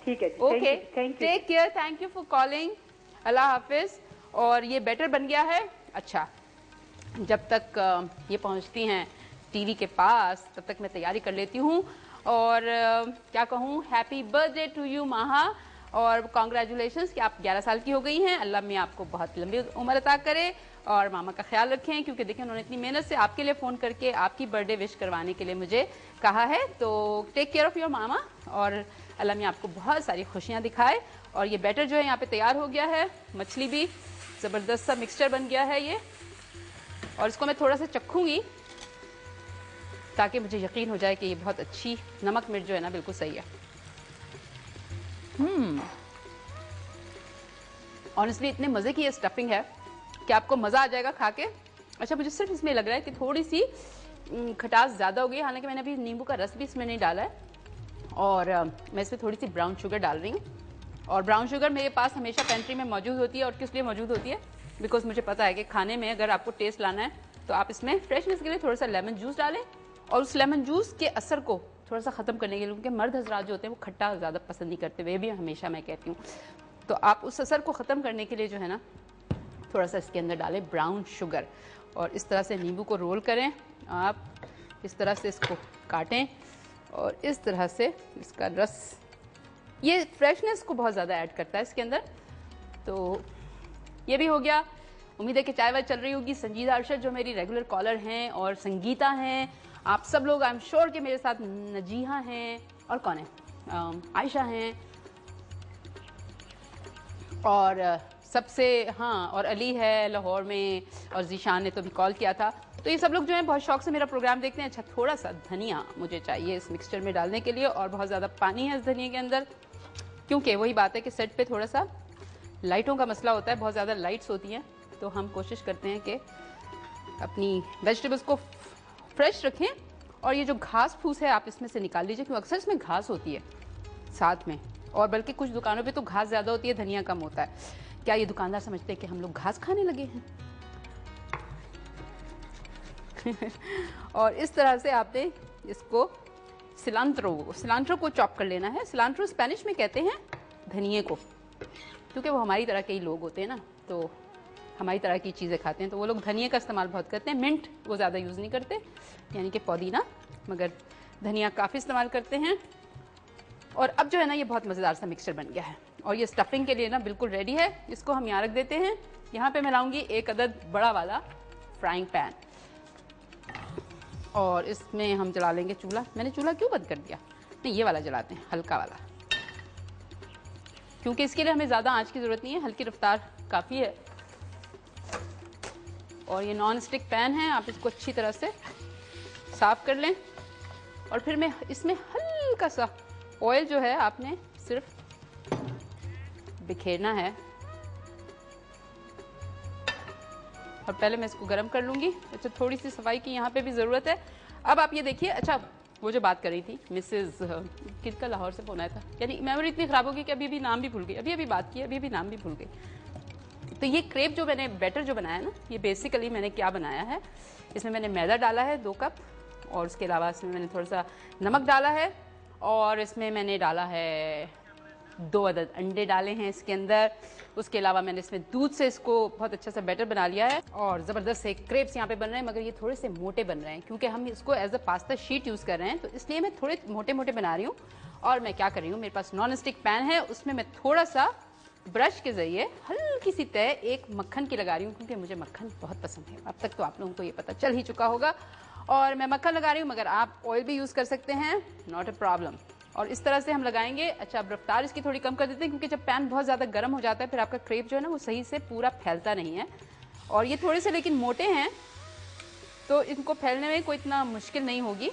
ठीक है जी, okay, thank you. Take care, thank you for calling, Allah हाफिज। और ये बैटर बन गया है। अच्छा, जब तक ये पहुंचती हैं टीवी के पास, तब तक मैं तैयारी कर लेती हूँ। और क्या कहूँ, हैप्पी बर्थडे टू यू माहा, और कॉन्ग्रेचुलेशंस कि आप 11 साल की हो गई हैं। अल्लाह में आपको बहुत लंबी उम्र अता करे, और मामा का ख्याल रखें, क्योंकि देखिए उन्होंने इतनी मेहनत से आपके लिए फ़ोन करके आपकी बर्थडे विश करवाने के लिए मुझे कहा है। तो take care of your mama, और अल्लाह में आपको बहुत सारी खुशियाँ दिखाए। और ये बैटर जो है यहाँ पे तैयार हो गया है, मछली भी ज़बरदस्त सा मिक्सचर बन गया है ये। और इसको मैं थोड़ा सा चखूँगी ताकि मुझे यकीन हो जाए कि ये बहुत अच्छी, नमक मिर्च जो है ना बिल्कुल सही है। ऑनेस्टली इतने मज़े की ये स्टफिंग है कि आपको मज़ा आ जाएगा खा के। अच्छा, मुझे सिर्फ इसमें लग रहा है कि थोड़ी सी खटास ज़्यादा हो गई, हालांकि मैंने अभी नींबू का रस भी इसमें नहीं डाला है। और मैं इसमें थोड़ी सी ब्राउन शुगर डाल रही हूँ। और ब्राउन शुगर मेरे पास हमेशा पेंट्री में मौजूद होती है। और किस लिए मौजूद होती है? बिकॉज मुझे पता है कि खाने में अगर आपको टेस्ट लाना है तो आप इसमें फ्रेशनेस के लिए थोड़ा सा लेमन जूस डालें, और उस लेमन जूस के असर को थोड़ा सा ख़त्म करने के लिए, क्योंकि मर्द हजरात जो होते हैं वो खट्टा ज़्यादा पसंद नहीं करते, वे भी हमेशा मैं कहती हूँ। तो आप उस असर को ख़त्म करने के लिए जो है ना थोड़ा सा इसके अंदर डालें ब्राउन शुगर, और इस तरह से नींबू को रोल करें। आप इस तरह से इसको काटें और इस तरह से इसका रस, ये फ्रेशनेस को बहुत ज़्यादा ऐड करता है इसके अंदर। तो ये भी हो गया। उम्मीद है कि चाय वाय चल रही होगी। संजीदा अरशद जो मेरी रेगुलर कॉलर हैं, और संगीता हैं, आप सब लोग आई एम श्योर कि मेरे साथ, नजीहा हैं, और कौन है, आयशा हैं, और सबसे, हाँ, और अली है लाहौर में, और जीशान ने तो भी कॉल किया था। तो ये सब लोग जो हैं बहुत शौक से मेरा प्रोग्राम देखते हैं। अच्छा, थोड़ा सा धनिया मुझे चाहिए इस मिक्सचर में डालने के लिए, और बहुत ज़्यादा पानी है इस धनिया के अंदर, क्योंकि वही बात है कि सेट पे थोड़ा सा लाइटों का मसला होता है, बहुत ज़्यादा लाइट्स होती हैं। तो हम कोशिश करते हैं कि अपनी वेजिटेबल्स को फ्रेश रखें। और ये जो घास फूस है आप इसमें से निकाल लीजिए, क्योंकि अक्सर इसमें घास होती है साथ में, और बल्कि कुछ दुकानों पे तो घास ज़्यादा होती है, धनिया कम होता है। क्या ये दुकानदार समझते हैं कि हम लोग घास खाने लगे हैं? और इस तरह से आपने इसको सिलांट्रो को चॉप कर लेना है। सिलांट्रो स्पेनिश में कहते हैं धनिए को, क्योंकि वो हमारी तरह के ही लोग होते हैं ना, तो हमारी तरह की चीज़ें खाते हैं, तो वो लोग धनिए का इस्तेमाल बहुत करते हैं। मिंट वो ज़्यादा यूज़ नहीं करते, यानी कि पुदीना, मगर धनिया काफ़ी इस्तेमाल करते हैं। और अब जो है ना ये बहुत मज़ेदार सा मिक्सचर बन गया है, और ये स्टफिंग के लिए ना बिल्कुल रेडी है। इसको हम यहाँ रख देते हैं। यहाँ पे मैं लाऊंगी एक अदद बड़ा वाला फ्राइंग पैन, और इसमें हम जला लेंगे चूल्हा। मैंने चूल्हा क्यों बंद कर दिया? नहीं, ये वाला जलाते हैं, हल्का वाला, क्योंकि इसके लिए हमें ज़्यादा आंच की ज़रूरत नहीं है, हल्की रफ्तार काफ़ी है। और ये नॉन स्टिक पैन है, आप इसको अच्छी तरह से साफ़ कर लें। और फिर मैं इसमें हल्का सा ऑयल जो है आपने सिर्फ बिखेरना है, और पहले मैं इसको गर्म कर लूँगी। अच्छा, थोड़ी सी सफाई की यहाँ पे भी ज़रूरत है। अब आप ये देखिए। अच्छा, वो जो बात कर रही थी मिसेस किसका, लाहौर से फ़ोन आया था, यानी मेमोरी इतनी ख़राब होगी कि अभी नाम भी भूल गई, अभी बात की, अभी नाम भी भूल गई। तो ये क्रेप जो मैंने बैटर जो बनाया ना, ये बेसिकली मैंने क्या बनाया है, इसमें मैंने मैदा डाला है 2 कप, और उसके अलावा इसमें मैंने थोड़ा सा नमक डाला है, और इसमें मैंने डाला है 2 अदद अंडे डाले हैं इसके अंदर। उसके अलावा मैंने इसमें दूध से इसको बहुत अच्छा सा बैटर बना लिया है, और ज़बरदस्त से क्रेप्स यहाँ पे बन रहे हैं, मगर ये थोड़े से मोटे बन रहे हैं, क्योंकि हम इसको as a pasta sheet use कर रहे हैं, तो इसलिए मैं थोड़े मोटे मोटे बना रही हूँ। और मैं क्या कर रही हूँ, मेरे पास नॉन स्टिक पैन है, उसमें मैं थोड़ा सा ब्रश के ज़रिए हल्की सी तय एक मक्खन की लगा रही हूँ, क्योंकि मुझे मक्खन बहुत पसंद है। अब तक तो आप लोगों को ये पता चल ही चुका होगा, और मैं मक्खन लगा रही हूँ, मगर आप ऑयल भी यूज़ कर सकते हैं, नॉट अ प्रॉब्लम। और इस तरह से हम लगाएंगे। अच्छा, अब रफ्तार इसकी थोड़ी कम कर देते हैं, क्योंकि जब पैन बहुत ज़्यादा गर्म हो जाता है फिर आपका क्रेप जो है ना वो सही से पूरा फैलता नहीं है। और ये थोड़े से लेकिन मोटे हैं, तो इनको फैलने में कोई इतना मुश्किल नहीं होगी।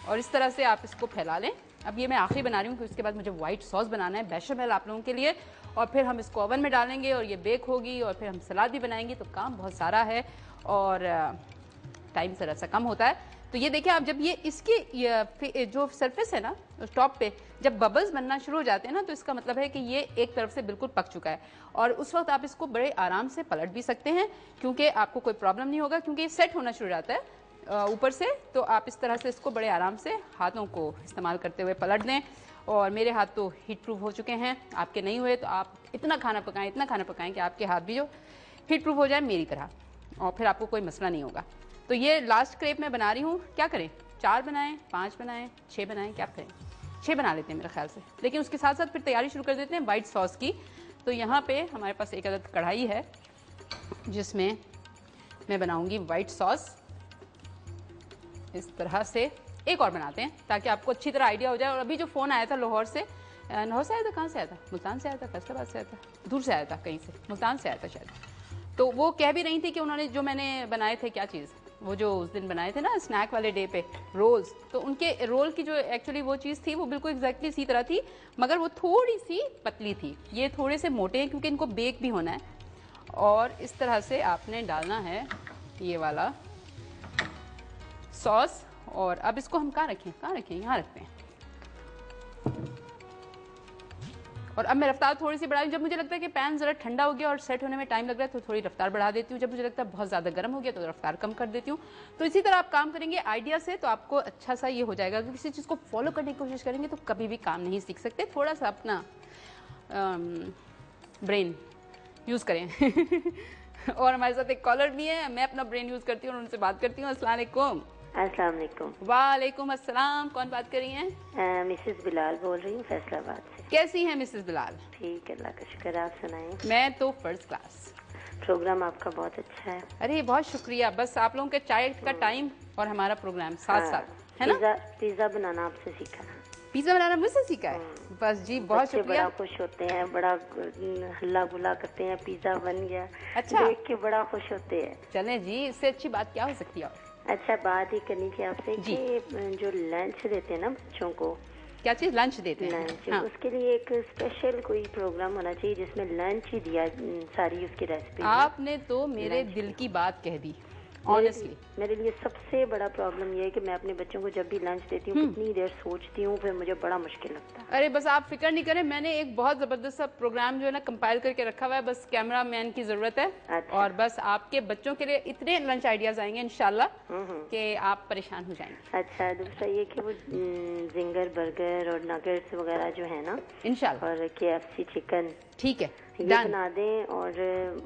और इस तरह से आप इसको फैला लें। अब ये मैं आखिरी बना रही हूँ, क्योंकि उसके बाद मुझे वाइट सॉस बनाना है, बेशमेल आप लोगों के लिए, और फिर हम इसको ओवन में डालेंगे और ये बेक होगी, और फिर हम सलाद भी बनाएंगे। तो काम बहुत सारा है, और टाइम ज़रा सा कम होता है। तो ये देखिए आप, जब ये इसकी जो सरफेस है ना टॉप पे, जब बबल्स बनना शुरू हो जाते हैं ना, तो इसका मतलब है कि ये एक तरफ से बिल्कुल पक चुका है। और उस वक्त आप इसको बड़े आराम से पलट भी सकते हैं, क्योंकि आपको कोई प्रॉब्लम नहीं होगा, क्योंकि ये सेट होना शुरू हो जाता है ऊपर से। तो आप इस तरह से इसको बड़े आराम से हाथों को इस्तेमाल करते हुए पलट दें, और मेरे हाथ तो हीट प्रूफ हो चुके हैं, आपके नहीं हुए तो आप इतना खाना पकाएं कि आपके हाथ भी जो हीट प्रूफ हो जाए मेरी तरह, और फिर आपको कोई मसला नहीं होगा। तो ये लास्ट क्रेप मैं बना रही हूँ। क्या करें, 4 बनाएं, 5 बनाएं, 6 बनाएं, क्या करें? 6 बना लेते हैं मेरे ख्याल से। लेकिन उसके साथ साथ फिर तैयारी शुरू कर देते हैं वाइट सॉस की। तो यहाँ पे हमारे पास एक अदद कढ़ाई है जिसमें मैं बनाऊंगी वाइट सॉस। इस तरह से एक और बनाते हैं ताकि आपको अच्छी तरह आइडिया हो जाए। और अभी जो फ़ोन आया था लाहौर से आया था, कहाँ से आया था? मुल्तान से आया था, फैसलाबाद से आया था, दूर से आया था कहीं से, मुल्तान से आया था शायद। तो वो कह भी रही थी कि उन्होंने जो मैंने बनाए थे, क्या चीज़, वो जो उस दिन बनाए थे ना स्नैक वाले डे पे, रोल्स, तो उनके रोल की जो एक्चुअली वो चीज़ थी वो बिल्कुल एग्जैक्टली इसी तरह थी, मगर वो थोड़ी सी पतली थी। ये थोड़े से मोटे हैं क्योंकि इनको बेक भी होना है। और इस तरह से आपने डालना है ये वाला सॉस। और अब इसको हम कहाँ रखें, यहाँ रखते हैं। और अब मैं रफ्तार थोड़ी सी बढ़ाई। जब मुझे लगता है कि पैन ज़रा ठंडा हो गया और सेट होने में टाइम लग रहा है तो थोड़ी रफ्तार बढ़ा देती हूँ। जब मुझे लगता है बहुत ज़्यादा गर्म हो गया तो रफ्तार कम कर देती हूँ। तो इसी तरह आप काम करेंगे आइडिया से तो आपको अच्छा सा ये हो जाएगा। अगर किसी चीज़ को फॉलो करने की कोशिश करेंगे तो कभी भी काम नहीं सीख सकते। थोड़ा सा अपना ब्रेन यूज़ करें। और हमारे साथ एक कॉलर भी है, मैं अपना ब्रेन यूज़ करती हूँ और उनसे बात करती हूँ। अस्सलाम वालेकुम। अस्सलाम वालेकुम। वालेकुम अस्सलाम। कौन बात कर रही हैं? मिसेस बिलाल बोल रही हूँ फैसलाबाद से। कैसी हैं मिसेस बिलाल? ठीक है, अल्लाह का शुक्र। आप सुनाएं। मैं तो फर्स्ट क्लास। प्रोग्राम आपका बहुत अच्छा है। अरे बहुत शुक्रिया। बस आप लोगों के चाय का टाइम और हमारा प्रोग्राम साथ साथ है ना। पिज्जा बनाना आपसे सीखा। पिज्जा बनाना मुझसे सीखा है? बस जी बहुत शुक्रिया। बड़ा खुश होते हैं, बड़ा हल्ला गुला करते हैं, पिज्जा बन गया। अच्छा, देख के बड़ा खुश होते हैं। चलें जी, इससे अच्छी बात क्या हो सकती है? अच्छा, बात ही करनी थी आपसे कि जो लंच देते हैं ना बच्चों को। क्या चीज़? लंच देते हैं? लंच, हाँ। उसके लिए एक स्पेशल कोई प्रोग्राम होना चाहिए जिसमें लंच ही दिया, सारी उसकी रेसिपी। आपने तो मेरे दिल की बात कह दी। ऑनेस्टली मेरे लिए सबसे बड़ा प्रॉब्लम ये है कि मैं अपने बच्चों को जब भी लंच देती हूँ कितनी देर सोचती हूँ, फिर मुझे बड़ा मुश्किल लगता है। अरे बस आप फिक्र नहीं करें, मैंने एक बहुत ज़बरदस्त सा प्रोग्राम जो है ना कंपाइल करके रखा हुआ है। बस कैमरा मैन की ज़रूरत है। अच्छा। और बस आपके बच्चों के लिए इतने लंच आइडियाज़ आएंगे इंशाल्लाह कि आप परेशान हो जाएंगे। अच्छा, दूसरा ये कि वो जिंगर बर्गर और नगेट्स वगैरह जो है ना इंशाल्लाह, और KFC चिकन, ठीक है, ये बना दें। और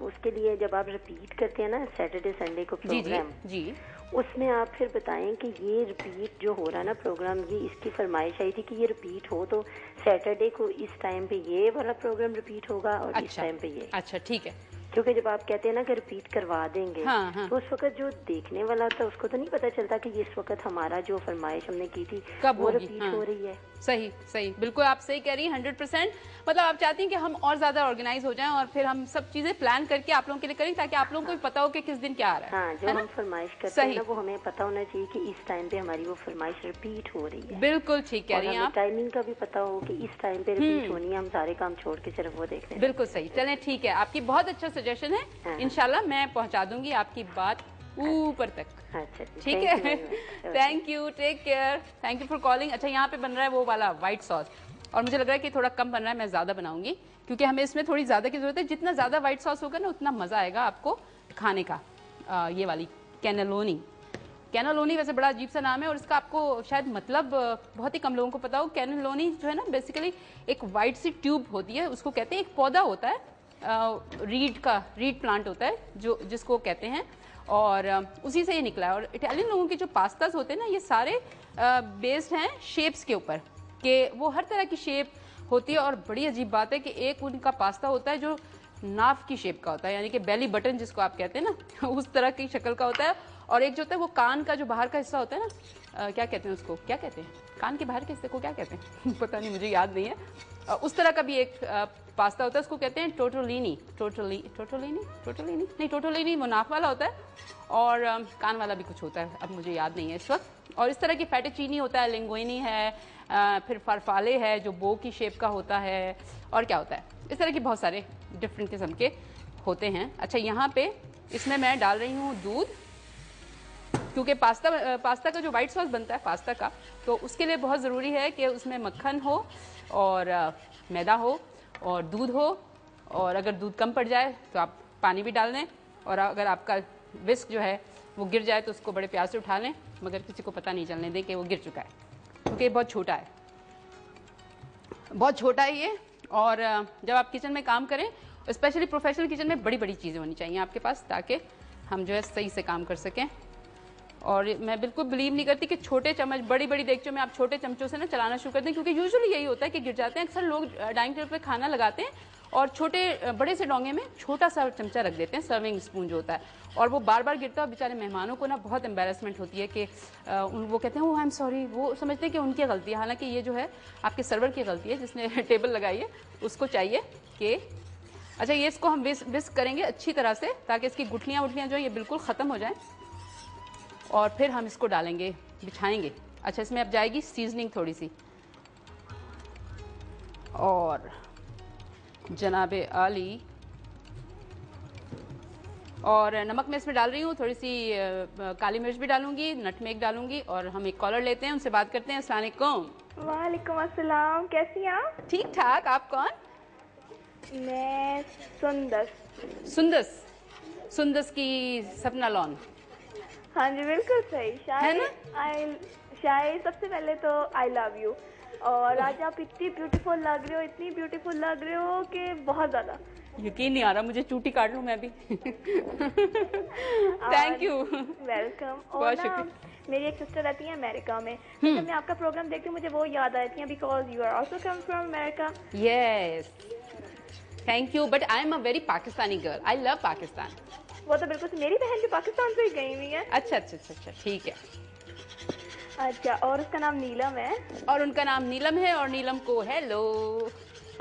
उसके लिए जब आप रिपीट करते हैं ना सैटरडे संडे को प्रोग्राम, जी, उसमें आप फिर बताएं कि ये रिपीट जो हो रहा है ना प्रोग्राम, ये इसकी फरमाइश आई थी कि ये रिपीट हो तो सैटरडे को इस टाइम पे ये वाला प्रोग्राम रिपीट होगा और इस टाइम पे ये। अच्छा ठीक है। क्योंकि जब आप कहते हैं ना कि रिपीट करवा देंगे, हाँ। तो उस वक्त जो देखने वाला था उसको तो नहीं पता चलता कि इस वक्त हमारा जो फरमाइश हमने की थी कब वो होगी। रिपीट हो रही है। सही, बिल्कुल आप सही कह रही हैं 100%। मतलब आप चाहती हैं कि हम और ज्यादा ऑर्गेनाइज हो जाएं और फिर हम सब चीजें प्लान करके आप लोगों के लिए करें ताकि आप लोगों को भी पता हो कि किस दिन क्या आ रहा है। हाँ, जो हम फरमाइश करते हैं ना वो हमें पता होना चाहिए कि इस टाइम पे हमारी वो फरमाइश रिपीट हो रही है। बिल्कुल ठीक कह रही हैं आप। टाइमिंग का भी पता हो कि इस टाइम पे रिपीट होनी है, हम सारे काम छोड़ के सिर्फ वो देख रहे हैं। बिल्कुल सही। चलें ठीक है, आपकी बहुत अच्छा सजेशन है। इंशाल्लाह मैं पहुंचा दूंगी आपकी बात ऊपर तक। अच्छा ठीक है, thank you, take care, thank you for calling. अच्छा, यहाँ पे बन रहा है वो वाला व्हाइट सॉस और मुझे लग रहा है कि थोड़ा कम बन रहा है, मैं ज़्यादा बनाऊंगी क्योंकि हमें इसमें थोड़ी ज़्यादा की ज़रूरत है। जितना ज़्यादा व्हाइट सॉस होगा ना उतना मज़ा आएगा आपको खाने का। ये वाली कैनेलोनी वैसे बड़ा अजीब सा नाम है और इसका आपको शायद मतलब बहुत ही कम लोगों को पता हो। कैनेलोनी जो है ना बेसिकली एक वाइट सी ट्यूब होती है, उसको कहते हैं, एक पौधा होता है रीड प्लांट होता है जो जिसको कहते हैं, और उसी से ये निकला है। और इटालियन लोगों के जो पास्तास होते हैं ना ये सारे बेस्ड हैं शेप्स के ऊपर, कि वो हर तरह की शेप होती है। और बड़ी अजीब बात है कि एक उनका पास्ता होता है जो नाफ की शेप का होता है, यानी कि बेली बटन जिसको आप कहते हैं ना उस तरह की शक्ल का होता है। और एक जो होता है वो कान का जो बाहर का हिस्सा होता है ना, क्या कहते हैं उसको, क्या कहते हैं कान के बाहर के हिस्से को क्या कहते हैं पता नहीं, मुझे याद नहीं है। उस तरह का भी एक पास्ता होता है, उसको कहते हैं टोटोलिनी वो नाक वाला होता है और कान वाला भी कुछ होता है, अब मुझे याद नहीं है इस वक्त। और इस तरह की फेटोचीनी होता है, लिंगुइनी है, फिर फारफाले है जो बो की शेप का होता है, और क्या होता है, इस तरह के बहुत सारे डिफरेंट किस्म के होते हैं। अच्छा, यहाँ पे इसमें मैं डाल रही हूँ दूध, क्योंकि पास्ता का जो व्हाइट सॉस बनता है पास्ता का, तो उसके लिए बहुत ज़रूरी है कि उसमें मक्खन हो और मैदा हो और दूध हो। और अगर दूध कम पड़ जाए तो आप पानी भी डाल दें, और अगर आपका विस्क जो है वो गिर जाए तो उसको बड़े प्यार से उठा लें, मगर किसी को पता नहीं चलने दें कि वो गिर चुका है, क्योंकि बहुत छोटा है। बहुत छोटा है ये। और जब आप किचन में काम करें, स्पेशली प्रोफेशनल किचन में, बड़ी बड़ी चीज़ें होनी चाहिए आपके पास, ताकि हम जो है सही से काम कर सकें। और मैं बिल्कुल बिलीव नहीं करती कि छोटे चम्मच, बड़ी बड़ी देगचों में आप छोटे चमचों से ना चलाना शुरू कर दें, क्योंकि यूजुअली यही होता है कि गिर जाते हैं। अक्सर लोग डाइनिंग टेबल पे खाना लगाते हैं और छोटे बड़े से डोंगे में छोटा सा चमचा रख देते हैं, सर्विंग स्पून जो होता है, और वो बार बार गिरता है। बेचारे मेहमानों को ना बहुत एम्बेरसमेंट होती है कि वो कहते हैं, वो आई एम सॉरी, वो समझते हैं कि उनकी गलती है, हालांकि ये जो है आपके सर्वर की गलती है जिसने टेबल लगाई है। उसको चाहिए कि अच्छा, ये इसको हम विस्क करेंगे अच्छी तरह से, ताकि इसकी गुठलियाँ वुठलियाँ जो है ये बिल्कुल ख़त्म हो जाएँ, और फिर हम इसको डालेंगे, बिछाएंगे। अच्छा, इसमें अब जाएगी सीजनिंग थोड़ी सी, और जनाबे आली, और नमक मैं इसमें डाल रही हूँ, थोड़ी सी काली मिर्च भी डालूंगी, नटमेग डालूंगी। और हम एक कॉलर लेते हैं, उनसे बात करते हैं। अस्सलाम वालेकुम। वालेकुम अस्सलाम, कैसी हैं आप? ठीक ठाक, आप कौन? मैं सुंदस। सुंदस की सपना लॉन। हाँ जी, बिल्कुल सही। है ना? शायद सबसे पहले तो आई लव यू, और आज आप इतनी ब्यूटीफुल लग रहे हो, इतनी ब्यूटीफुल लग रहे हो कि बहुत ज़्यादा। यकीन नहीं आ रहा, मुझे चूटी काट लूँ मैं भी। Thank you, welcome. बहुत और शुक्रिया। मेरी एक सिस्टर रहती है अमेरिका में, तो जब मैं आपका प्रोग्राम देखती हूँ मुझे वो याद आती है, because you are also come from America. Yes, thank you, but I am a very Pakistani girl, I love Pakistan. वो तो बिल्कुल, मेरी बहन भी पाकिस्तान से ही गई हुई है। अच्छा अच्छा अच्छा अच्छा, ठीक है। अच्छा, और उसका नाम नीलम है। और उनका नाम नीलम है, और नीलम को हेलो।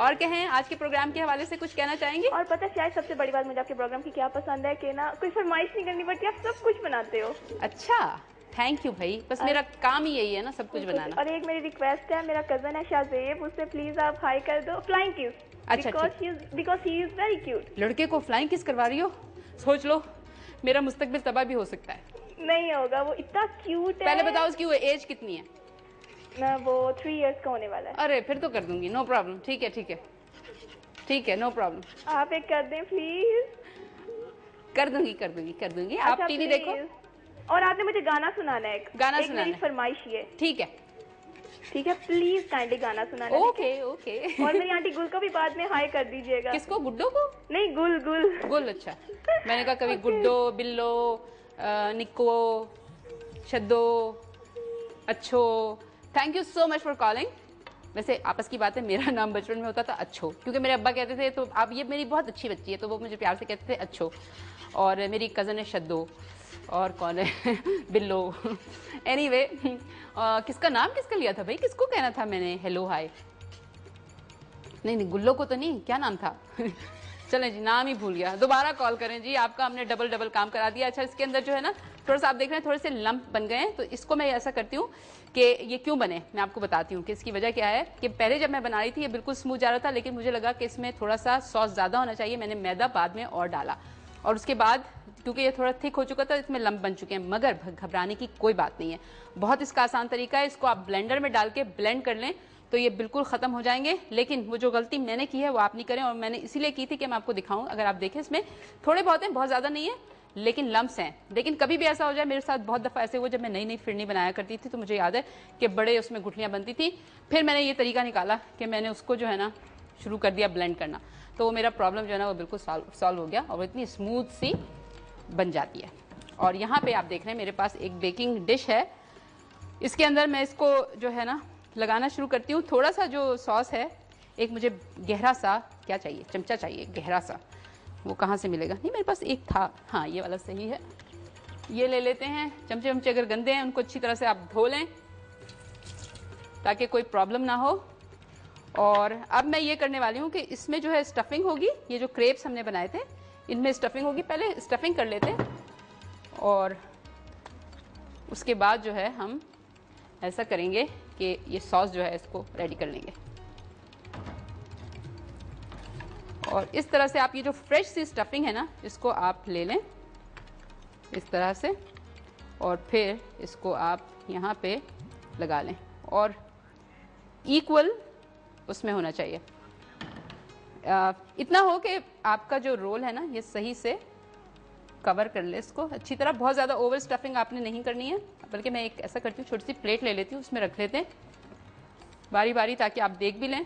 और कहें, आज के प्रोग्राम के हवाले से कुछ कहना चाहेंगे? और पता है शायद सबसे बड़ी बात मुझे आपके प्रोग्राम की क्या पसंद है कि ना कोई फरमाइश नहीं करनी पड़ती, आप सब कुछ बनाते हो। अच्छा, थैंक यू भाई, बस मेरा काम ही यही है ना, सब कुछ बनाना। और एक मेरी रिक्वेस्ट है, मेरा कजन है शाहजेब, उससे प्लीज आप हाई कर दो, फ्लाइंग किस। अच्छा, because he is very cute. लड़के को फ्लाइंग किस करवा रही हो? सोच लो, मेरा मुस्तकबिल तबाह भी हो सकता है। नहीं होगा, वो इतना क्यूट है। पहले बताओ उसकी एज कितनी है? ना, वो 3 इयर्स का होने वाला है। अरे फिर तो कर दूंगी, नो प्रॉब्लम। ठीक है ठीक है ठीक है, नो प्रॉब्लम। आप एक कर दें प्लीज। कर दूंगी कर दूंगी कर दूंगी। अच्छा, आप टीवी देखो। और आपने मुझे गाना सुनाना है, गाना सुनाना मेरी है। फरमाइश ये। ठीक है ठीक है, प्लीज काइंडली गाना सुनाना। Okay okay. और मेरी आंटी गुल को भी बाद में हाई कर दीजिएगा। किसको? गुड्डो को? नहीं, गुल गुल गुल। अच्छा, मैंने कहा कभी गुड्डो, बिल्लो, निक्को, शद्दो, अच्छो। Thank you so much for calling. वैसे आपस की बात है, मेरा नाम बचपन में होता था अच्छो, क्योंकि मेरे अब्बा कहते थे, तो अब ये मेरी बहुत अच्छी बच्ची है, तो वो मुझे प्यार से कहते थे अच्छो। और मेरी कज़न है शद्दो, और कौन है बिल्लो। एनीवे, किसका नाम किसका लिया था भाई? किसको कहना था मैंने हेलो हाय? नहीं, गुल्लो को तो नहीं, क्या नाम था? चलें जी, नाम ही भूल गया। दोबारा कॉल करें जी, आपका हमने डबल काम करा दिया। अच्छा, इसके अंदर जो है ना, थोड़ा सा आप देख रहे हैं, थोड़े से लंप बन गए हैं, तो इसको मैं ऐसा करती हूँ कि ये क्यों बने, मैं आपको बताती हूँ कि इसकी वजह क्या है। कि पहले जब मैं बना रही थी ये बिल्कुल स्मूथ जा रहा था, लेकिन मुझे लगा कि इसमें थोड़ा सा सॉस ज़्यादा होना चाहिए, मैंने मैदा बाद में और डाला, और उसके बाद क्योंकि ये थोड़ा थिक हो चुका था, इसमें लंप बन चुके हैं। मगर घबराने की कोई बात नहीं है, बहुत इसका आसान तरीका है। इसको आप ब्लेंडर में डाल के ब्लेंड कर लें तो ये बिल्कुल ख़त्म हो जाएंगे। लेकिन वो जो गलती मैंने की है वो आप नहीं करें, और मैंने इसीलिए की थी कि मैं आपको दिखाऊं। अगर आप देखें, इसमें थोड़े बहुत हैं, बहुत ज़्यादा नहीं है, लेकिन लम्स हैं। लेकिन कभी भी ऐसा हो जाए, मेरे साथ बहुत दफ़ा ऐसे हुआ, जब मैं नई नई फिरनी बनाया करती थी, तो मुझे याद है कि बड़े उसमें गुठलियाँ बनती थी। फिर मैंने ये तरीका निकाला कि मैंने उसको जो है ना शुरू कर दिया ब्लेंड करना, तो वो मेरा प्रॉब्लम जो है ना वो बिल्कुल सॉल्व हो गया, और वो इतनी स्मूथ सी बन जाती है। और यहाँ पे आप देख रहे हैं मेरे पास एक बेकिंग डिश है, इसके अंदर मैं इसको जो है ना लगाना शुरू करती हूँ। थोड़ा सा जो सॉस है, एक मुझे गहरा सा क्या चाहिए, चमचा चाहिए गहरा सा, वो कहाँ से मिलेगा? नहीं, मेरे पास एक था, हाँ ये वाला सही है, ये ले लेते हैं। चमचे वमचे अगर गंदे हैं उनको अच्छी तरह से आप धो लें ताकि कोई प्रॉब्लम ना हो। और अब मैं ये करने वाली हूँ कि इसमें जो है स्टफिंग होगी, ये जो क्रेप्स हमने बनाए थे इनमें स्टफिंग होगी। पहले स्टफिंग कर लेते हैं, और उसके बाद जो है हम ऐसा करेंगे कि ये सॉस जो है इसको रेडी कर लेंगे। और इस तरह से आप ये जो फ्रेश सी स्टफिंग है ना, इसको आप ले लें इस तरह से, और फिर इसको आप यहाँ पे लगा लें, और इक्वल उसमें होना चाहिए। इतना हो कि आपका जो रोल है ना ये सही से कवर कर ले इसको अच्छी तरह। बहुत ज़्यादा ओवर स्टफिंग आपने नहीं करनी है, बल्कि मैं एक ऐसा करती हूँ, छोटी सी प्लेट ले लेती हूँ, उसमें रख लेते हैं बारी बारी, ताकि आप देख भी लें